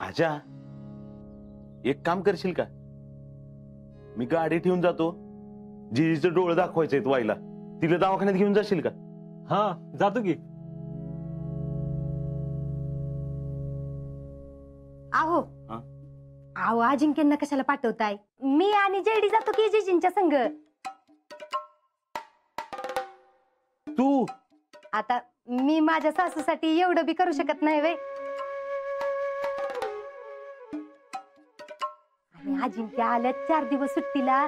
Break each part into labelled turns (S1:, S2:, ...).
S1: आजा, एक काम करशील का? मी गाडी ठेवून जातो, जीजीचं डोळं दाखवायचंय वाईला, तिला दवाखान्यात घेऊन जाशील का?
S2: हा जातो की.
S3: आहो आहो अजिंक्यांना कशाला पाठवताय? मी आणि जेडी जातो की जीजींच्या संग.
S1: तू
S3: आता मी माझ्या सासूसाठी एवढं बी करू शकत नाही वे. आणि अजिंक्य आल्या 4 दिवस सुट्टीला,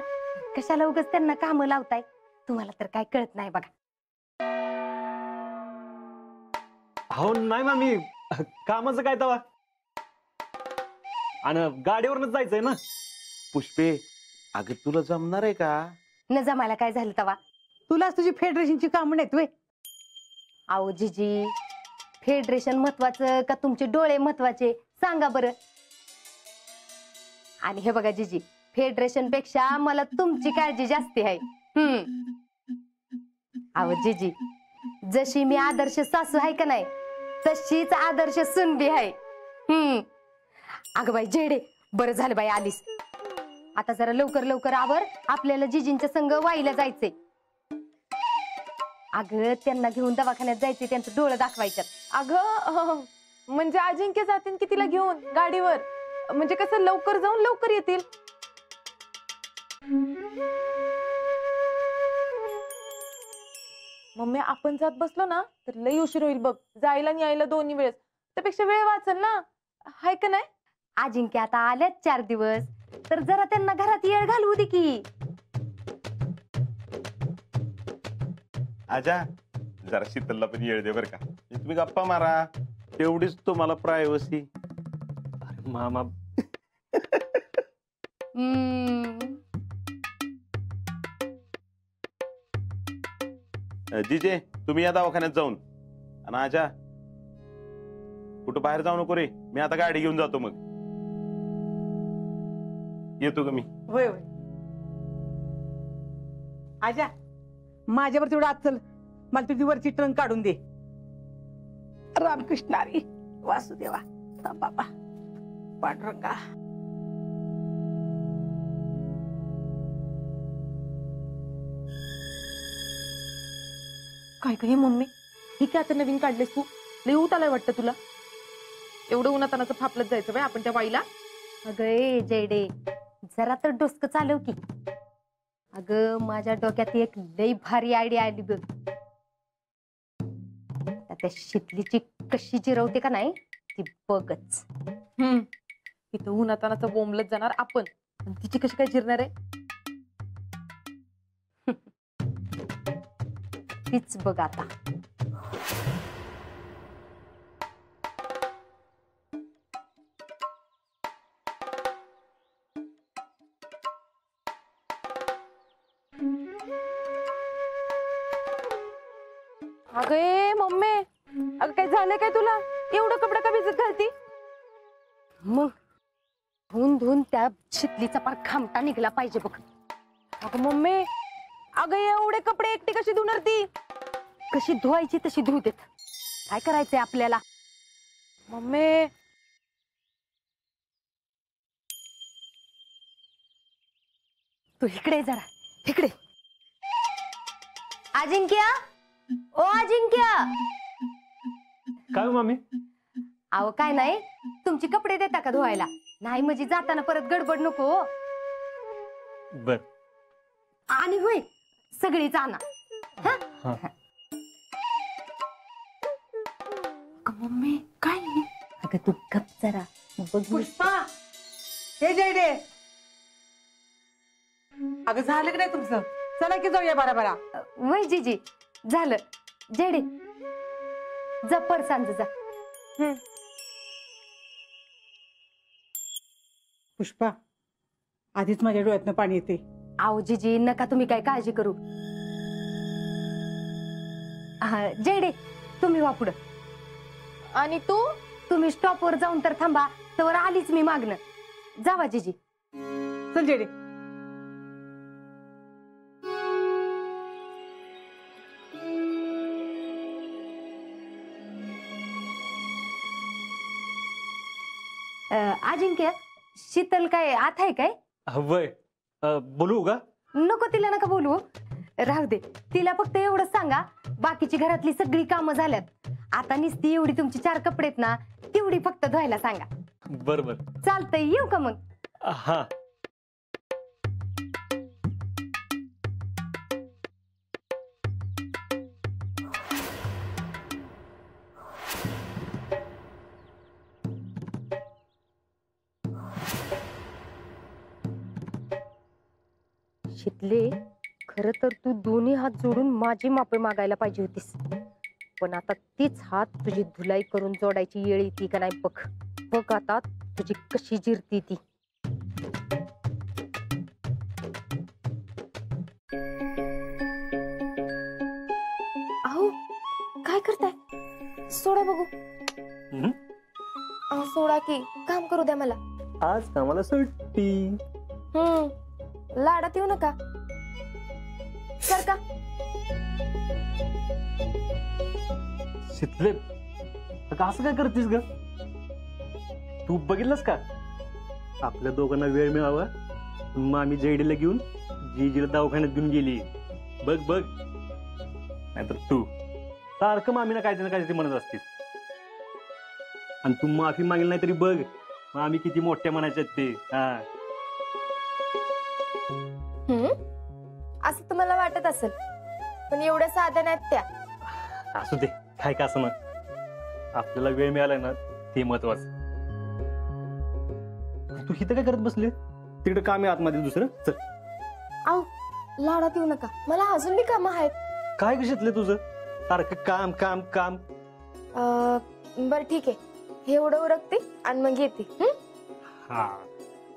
S3: कशाला उगाच त्यांना काम लावताय? तुम्हाला तर काय कळत नाही बघा.
S2: हो नाही मामी, कामाचं काय तवा, आणि गाडीवरनच जायचंय ना.
S1: पुष्पे, अगं तुला जमणार आहे का?
S3: न जमायला काय झालं तवा?
S4: तुलाच तुझी फेडरेशनची कामं नाहीत वे.
S3: आहो जीजी, फेडरेशन महत्वाचं का तुमचे डोळे महत्वाचे सांगा बरं. आणि हे बघा जीजी, फेडरेशन पेक्षा मला तुमची काळजी जास्ती आहे. आहो जीजी, जशी मी आदर्श सासू आहे का नाही, तशीच आदर्श सून बी आहे. अगं बाई जेडे, बरं झालं बाई आलीस. आता जरा लवकर लवकर आवर, आपल्याला जीजींच्या संग वाईला जायचंय. अगं त्यांना घेऊन दवाखान्यात जायचे, त्यांचं डोळं दाखवायचं.
S5: अगं म्हणजे अजिंक्य जातील की तिला घेऊन गाडीवर? म्हणजे कसं लवकर जाऊन लवकर येतील. मम्मी आपण जात बसलो ना तर लई उशीर होईल बघ, जायला आणि यायला दोन्ही वेळेस. त्यापेक्षा वेळ वाचल ना, हाय का नाही?
S3: अजिंक्य आता आल्यात 4 दिवस, तर जरा त्यांना घरात येळ घालवू दे की.
S1: आजा, जरा शीतलला पण येळ दे बर का. तुम्ही गप्पा मारा, तेवढीच तुम्हाला प्रायव्हसी.
S2: अरे मामा,
S1: जीजे तुम्ही या दवाखान्यात जाऊन. आणि आजा, कुठं बाहेर जाऊ नको रे, मी आता गाडी घेऊन जातो. मग येतो का मी?
S4: होय होय. आजा, माझ्यावर तेवढं आज चल, मला तुझी वरची ट्रंक काढून दे. रामकृष्णारी वासुदेवा बाबा पांडुरंगा.
S5: काय काय मम्मी, ही काय आता नवीन काढलेस तू? लई ऊत आलाय वाटतं तुला. एवढं उन्हातानाचं फापलत जायचं बाय आपण त्या बाईला?
S3: अगं ए जेडे, जरा तर डोसकं चालव की. अगं माझ्या डोक्यात एक लई भारी आयडिया आली बघ. त्या शितलीची कशी जिरवते का नाही ती बघच.
S5: इथं उन्हातानाचं बोंबलत जाणार आपण, आणि तिची कशी काय जिरणार आहे?
S3: तीच बघ आता.
S5: अगं ए मम्मी, अगं काय झालंय काय तुला? एवढं कपडा का भिजत घालती?
S3: मग धुवून धुवून त्या शितलीचा पार खामटा निघला पाहिजे बघ.
S5: अगं मम्मी, अगं एवढे कपडे एकटी कशी धुणार ती?
S3: कशी धुवायची तशी धुऊ देत. काय करायचंय आपल्याला?
S5: मम्मी
S3: तू इकडे जरा, इकडे. अजिंक्य, ओ अजिंक्य.
S2: काय हो मामी?
S3: अहो काय नाही, तुमची कपडे देता का धुवायला? नाही म्हणजे जाताना परत गडबड नको.
S2: बर.
S3: आणि होय, सगळीच आणा.
S2: हा.
S3: मम्मी काय? अगं तू गप जरा बघ.
S4: पुष्पा, हे जयडे, अगं झालं की नाही तुमचं? चला की जाऊया बारा बारा.
S3: वय जीजी, झालं. जेडे जा, परसांज जा.
S4: पुष्पा, आधीच माझ्या डोळ्यातनं पाणी येते.
S3: आओ जीजी, नका तुम्ही काय काळजी करू. जेडे तुम्ही वा पुढं.
S5: आणि तू?
S3: तुम्ही स्टॉपवर जाऊन तर थांबा, तर आलीच मी मागणं. जावा जीजी.
S4: चल जयडे.
S3: अजिंक्य, शीतल काय आत आहे काय?
S2: वय बोलू का?
S3: नको, तिला नका बोलू. राहू दे, तिला फक्त एवढं सांगा, बाकीची घरातली सगळी कामं झाल्यात, आता नुसती एवढी तुमची 4 कपडे आहेत ना, तेवढी फक्त धुवायला सांगा.
S2: बर बर.
S3: चालतंय, येऊ का मग?
S2: हा.
S3: शितले, खर तर तू दोन्ही हात जोडून माझी माफी मागायला पाहिजे होतीस, पण आता तीच हात तुझी धुलाई करून जोडायची येळ येते का नाही बघ. बघ आता तुझी कशी जिरती ती. अहो, काय करताय? सोडा बघू.
S2: हम्म?
S3: अहो, सोडा की, काम करू द्या मला.
S2: आज कामाला सुट्टी.
S3: लाडात येऊ नका. सर का
S2: शितले, अगं असं काय करतेस ग? तू बघितलंस का आपल्या दोघांना वेळ मिळावा मग आम्ही जयडीला घेऊन जीजीला दवाखान्यात घेऊन गेली. बघ बघ, नाहीतर तू सारखं मामीना काहीतरी ना काहीतरी म्हणत असतीस, आणि तू माफी मागेल नाही तरी बघ मग आम्ही किती मोठ्या म्हणायच्यात ते. हा,
S3: असं तुम्हाला वाटत असेल, पण एवढ्या साध्या नाहीत त्या.
S2: असू दे, काय का असं ना, आपल्याला वेळ मिळालाय ना ते महत्वाचं. तू इथं काय करत बसले? तिकडे काम आहे आतमध्ये दुसरं. चल.
S3: अहो, लाडात येऊ नका, मला अजून बी कामं आहेत.
S2: काय घेतलं तुझं सारखं काम काम काम?
S3: बर ठीक आहे, हे एवढं उरकते आणि मग येते.
S2: हा,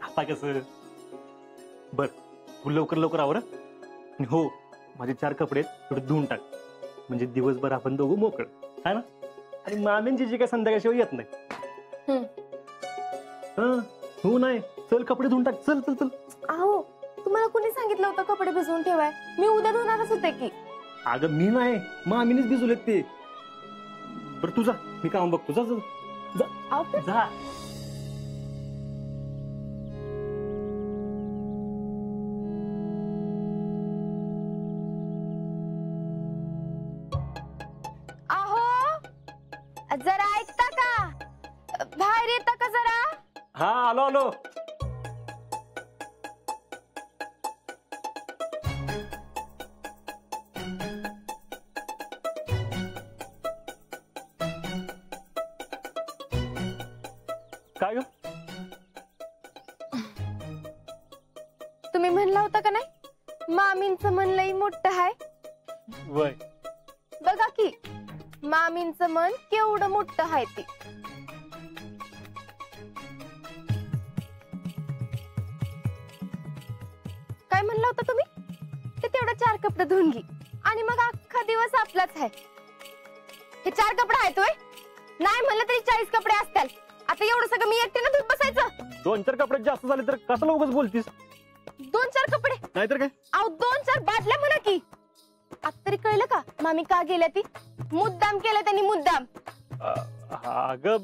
S2: आता कसं? बर, तू लवकर लवकर आवर. आणि हो, माझे 4 कपडे थोडे धुवून टाक, म्हणजे दिवसभर आपण दोघं मोकळ है ना. आणि मामींची जी काय संध्याकाळशिवाय येत नाही. हा, हो नाही, चल कपडे धुवून टाक. चल चल चल.
S3: अहो, तुम्हाला कोणी सांगितलं होतं कपडे भिजवून ठेवाय? मी उद्या धुणारच होते की.
S2: अगं मी नाही, मामीनेच भिजवलेत ते. बरं तुझा, मी काम बघतो. जा जा
S3: अहो,
S2: जा.
S3: जरा ऐकता का? बाहेर येता का जरा?
S2: हा, आलो आलो. काय ग?
S3: तुम्ही म्हणला होता का नाही, मामींचं मन लई मोठं आहे.
S2: वय,
S3: बघा की, मामींचं मन केवढं मोठं आहे ते. काय म्हणलं होतं तुम्ही? ते तेवढं 4 कपडे धुवून घे आणि मग अख्खा दिवस आपलाच आहे. हे 4 कपडे आहेत होय? नाही म्हणलं तरी 40 कपडे असतील. आता एवढं सगळं मी एकटीनं धुत बसायचं?
S2: 2-4 कपडे जास्त झाले तर कशाला उगाच बोलतीस?
S3: 2-4 कपडे
S2: नाहीतर काय?
S3: अहो, 2-4 बाटल्या म्हणा की. आता तरी कळलं का मामी का गेल्या ती? मुद्दाम केलं त्यांनी, मुद्दाम.
S2: अगं,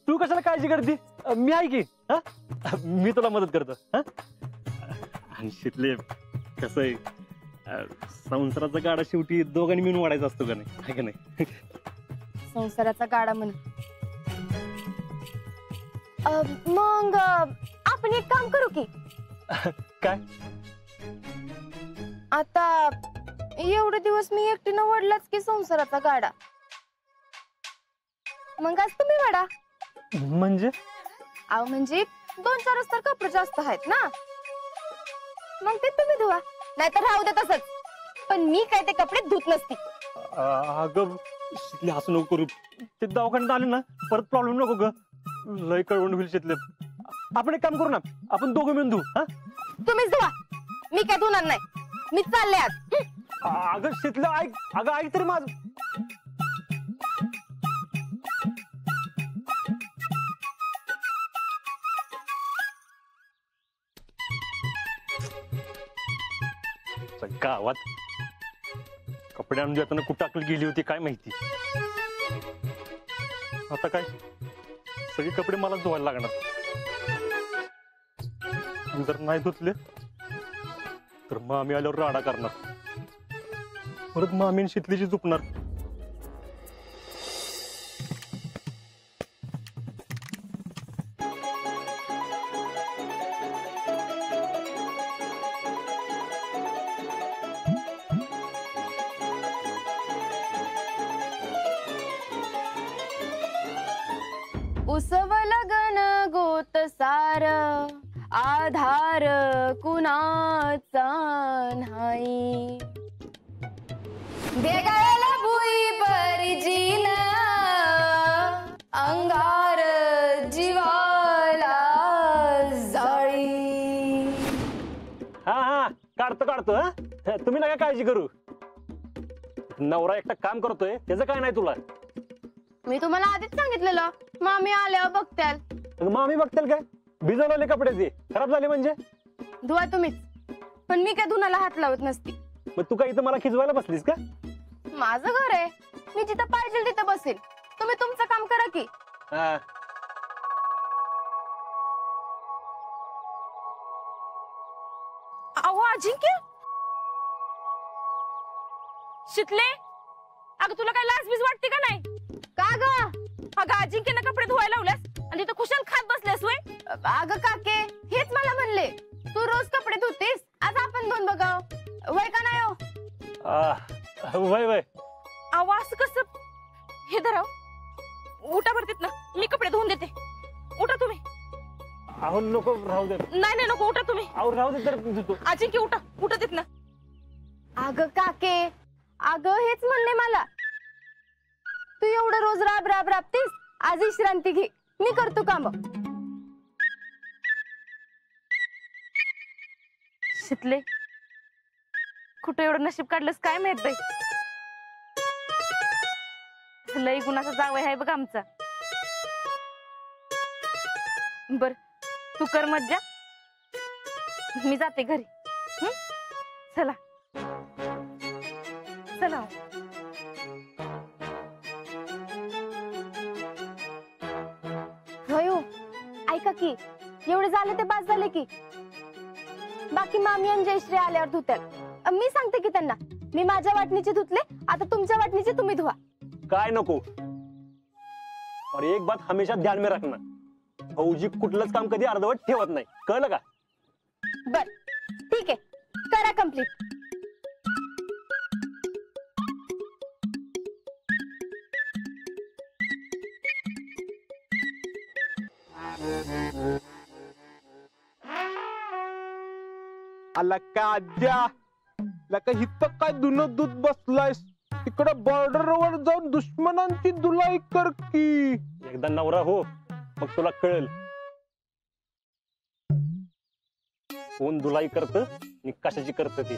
S2: तू कशाला काळजी करते? मी आहे की. हा, मी तुला मदत करतो. हा, आणि शितले, कसं आहे, संसाराचा गाडा शेवटी दोघांनी मिळून वाढायचा असतो का नाही? आहे का नाही?
S3: संसाराचा गाडा म्हण. मग आपण एक काम करू की.
S2: काय?
S3: आता एवढे दिवस मी एकटीनं वडलाच की संसाराचा गाडा, मग आज तुम्ही वाडा.
S2: म्हणजे?
S3: अहो, म्हणजे 2-4 तर कपडे जास्त आहेत ना, मग ते तुम्ही धुवा, नाहीतर राहू दे तसंच. पण मी काय ते कपडे धुत नसती.
S2: अगं शितले, असं नको करू. ते दवाखान्यात आले ना परत प्रॉब्लेम नको ग. लय कळवून होईल शितले. आपण एक काम करू ना, आपण दोघं मिळून धुऊ. हा,
S3: तुम्हीच धुवा, मी काय धुणार नाही. मी चालले आज.
S2: अगं शितले, ऐक. अगं ऐक तरी माझं. गावात कपडे आणून देताना कुठं अकल गेली होती काय माहिती. आता काय सगळे कपडे मला धुवायला लागणार. जर नाही धुतले तर मामी आल्यावर राडा करणार. परत मामी आणि शितलीची चुकणार.
S3: उसव लगन गोत सार आधार कुणाचा नाही. देगाला भुई परिजीन अंगार जीवाला जाळी.
S2: हा काढतो हा. तुम्ही नका काळजी करू. नवरा एकटा काम करतोय त्याचं काय नाही तुला.
S3: मी तुम्हाला आधीच सांगितलेलं मामी आल्यावर बघत्याल.
S2: मामी बघतील काय. भिजवलेले कपडे ते खराब झाले म्हणजे.
S3: धुवा तुम्हीच. पण मी काय धुनाला हात लावत नसती.
S2: मग तू काय इथं मला खिजवायला बसलीस का.
S3: माझं घर आहे. मी जिथं पाहिजे तिथं बसेल. तुम्ही तुमचं काम करा की.
S2: हा.
S5: अहो अजिंक्य, शितले, अगं तुला काय लाज बीज वाटते का नाही.
S3: का ग?
S5: अगं अजिंक्यनं कपडे धुवायला लावल्यास आणि तिथं खुशाल खात बसल्यास वय.
S3: अगं काके, हेच मला म्हणले तू रोज कपडे धुतेस, आज आपण दोन बघाव. वय का नाही हो?
S2: वय
S5: अहो असं कसं. हे धराव, उठा भरतीत ना, मी कपडे धुवून देते. उठा तुम्ही.
S2: अहो नको राहू दे.
S5: नाही नको, उठा तुम्ही.
S2: अहो राहू दे तर धुतो.
S5: अजिंक्य उठा, उठा देत ना.
S3: अगं काके, अगं हेच म्हणले मला. तू एवढं रोज राबतीस, आज विश्रांती घे, मी करतो काम.
S5: शितले, कुठं एवढं नशीब काढलंस काय माहित बाई. लई गुणाचा जावई आहे बघ आमचा. बर तू कर मज्जा, मी जाते घरी. चला चला.
S3: होय हो, ऐका की, एवढे झाले ते बास झाले की. बाकी मामी आणि जयश्री आल्यावर धुत्यात. मी सांगते की त्यांना, मी माझ्या वाटणीचे धुतले, आता तुमच्या वाटणीचे तुम्ही धुवा.
S2: काय नको. और एक बात हमेशा ध्यान में रखना, भाऊजी कुठलंच काम कधी अर्धवट ठेवत नाही, कळलं का.
S3: बर ठीक आहे, करा कंप्लीट.
S6: आला का आज्या, लका हिथं काय धुन दूध बसलायस. तिकडे बॉर्डरवर जाऊन दुश्मनांची धुलाई कर की.
S2: एकदा नवरा हो, मग तुला कळेल कोण धुलाई करत आणि कशाची करत ते.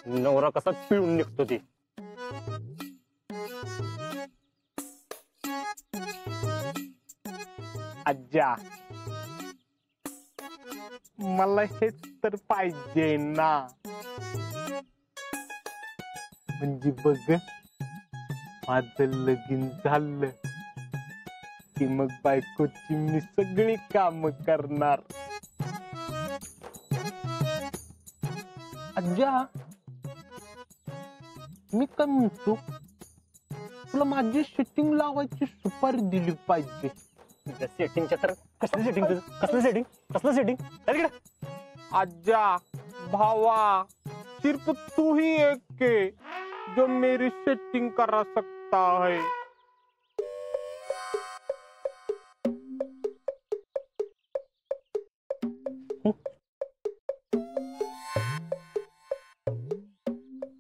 S2: नवरा कसा पिळून निघतो ते.
S6: आज्या, मला हेच तर पाहिजे ना. म्हणजे बघ, माझं लगीन झालं की मग बायकोची मी सगळी काम करणार. आज्या, मी काय म्हणतो, तुला माझी सेटिंग लावायची सुपारी दिली पाहिजे.
S2: सेटिंगच्या तर कसलं सेटिंग, कसलं सेटिंग, कसलं सेटिंग.
S6: आज्या भावा, सिर्फ तू ही एक है जो मेरी सेटिंग करा सकता है.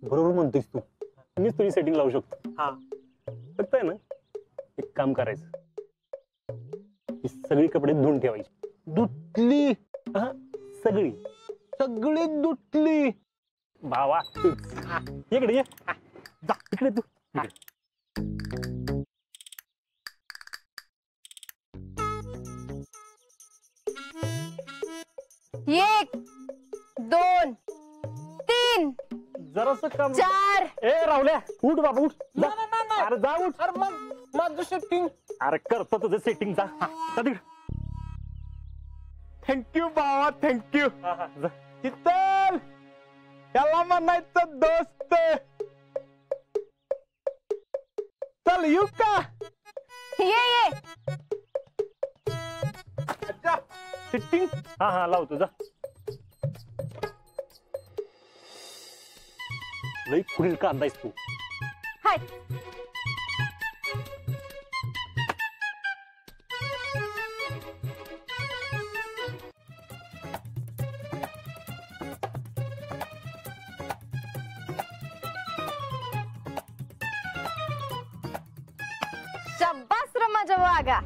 S2: बरोबर म्हणतोस तू, मीच तुझी सेटिंग लावू शकतो.
S6: हा,
S2: फक्त आहे ना, एक काम करायचं, ही सगळी कपडे धुवून ठेवायची.
S6: धुतली
S2: हा, सगळी
S6: सगळी धुतली.
S2: भावा इकडे ये. जा इकडे तू.
S3: एक, दोन, तीन,
S2: जरासं काम.
S3: चार.
S2: ए राहुल्या, उठ बाबा उठ. जा. अरे जा उठ.
S6: अरे मग माझं सेटिंग
S2: अरे करतो तुझं सेटिंग जा
S6: थँक्यू भावा थँक्यू
S2: जा.
S6: शीतल याला म्हणायचं दोस्त चल येऊ का
S3: ये
S6: अच्छा
S2: सेटिंग हा लावतो जा. लई पुढील कांदायस तू.
S3: हाय शाब्बास रे माझ्या वागा.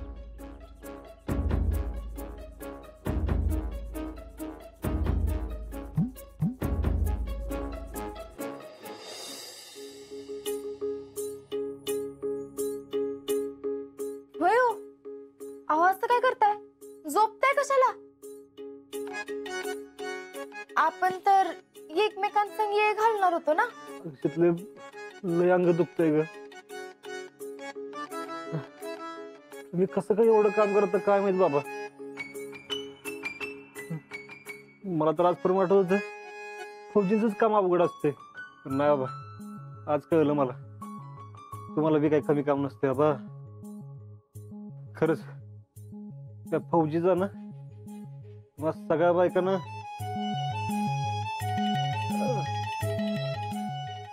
S3: होय हो, आवाज तर काय करताय? झोपताय कशाला? आपण तर एकमेकांसंग ये घालणार होतो ना.
S2: तिथले लय अंग दुखतंय ग. तुम्ही कसं काय एवढं काम करता काय माहित बाबा. मला तर आजपर्यंत वाटत होतं फौजींचंच काम अवघड असते, पण नाही बाबा आज कळलं मला तुम्हाला बी काही कमी काम नसते बाबा. खरंच त्या फौजीचा ना मग सगळ्या बायकांना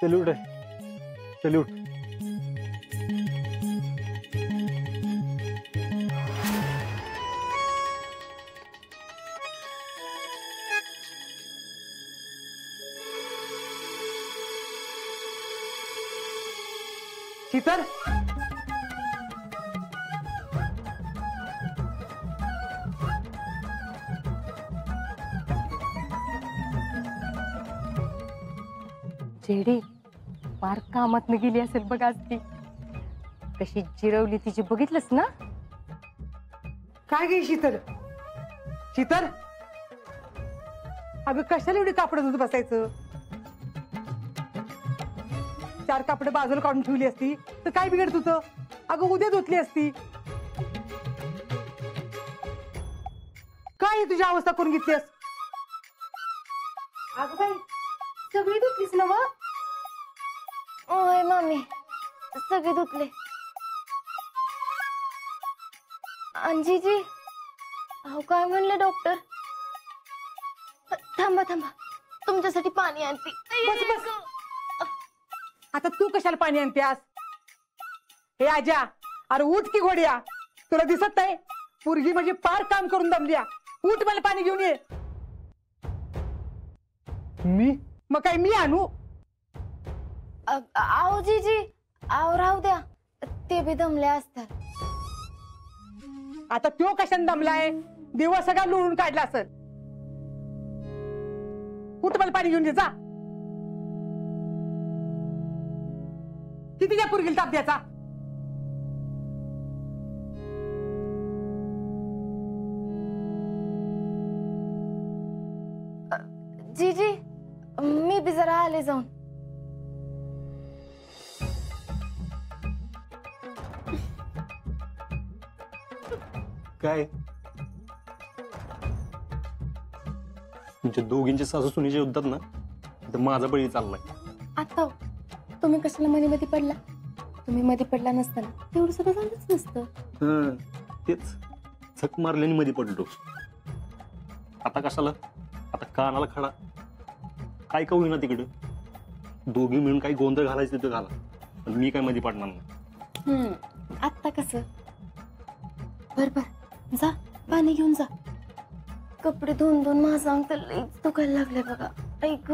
S2: सल्यूट आहे सल्यूट.
S4: शीतल
S3: जेडी फार कामात गेली असेल बघ आज ती. कशी जिरवली तिची बघितलंस ना.
S4: काय गे शीतल शीतल अगं कशाला एवढी कापड धुत बसायचं. 4 कापड बाजूला काढून ठेवली असती तर काय बिघडत होतं. अगं उद्या धुतली असती. काय ही तुझी अवस्था करून घेतलीस.
S3: अगं बाई सगळी धुतलीस ना मग. ओय मम्मी सगळी धुतले. अंजीजी अहो काय म्हणले डॉक्टर. थांबा थांबा तुमच्यासाठी पाणी आणते.
S4: बस बस आता तू कशाला पाणी आणतेस. हे आजा अरे उठ की घोड्या. तुला दिसत नाही पोरगी म्हणजे पार काम करून दमल्या. उठ मला पाणी घेऊन ये.
S2: मी
S4: मग काय मी आणू.
S3: आओ जीजी आओ राहू द्या ते बी दमले असतात.
S4: आता तो कशाने दमलाय. दिवस सगळा लुळून काढला असेल. उठ मला पाणी घेऊन ये जा. किती त्या पोरगीला ताप द्यायचा.
S3: जीजी मी बी जरा आले जाऊन.
S2: काय तुमच्या दोघींचे सासू सुनीचे युद्धात ना तर माझा बळी चाललाय.
S3: आता तुम्ही कशाला मध्ये पडला. तुम्ही मध्ये पडला नसताना तेवढं सगळं झालंच नसतं.
S2: तेच झक मारल्याने मध्ये पडलो. आता कशाला आता कानाला खडा काय का होईना तिकडं. दोघी मिळून काही गोंधळ घालायचं तिथं घाला, पण मी काय मध्ये पडणार नाही.
S3: आता कसं बर बर जा पाणी घेऊन जा. कपडे धुवून धुवून माझं अंग तर लईच दुखायला लागले बघा. ऐक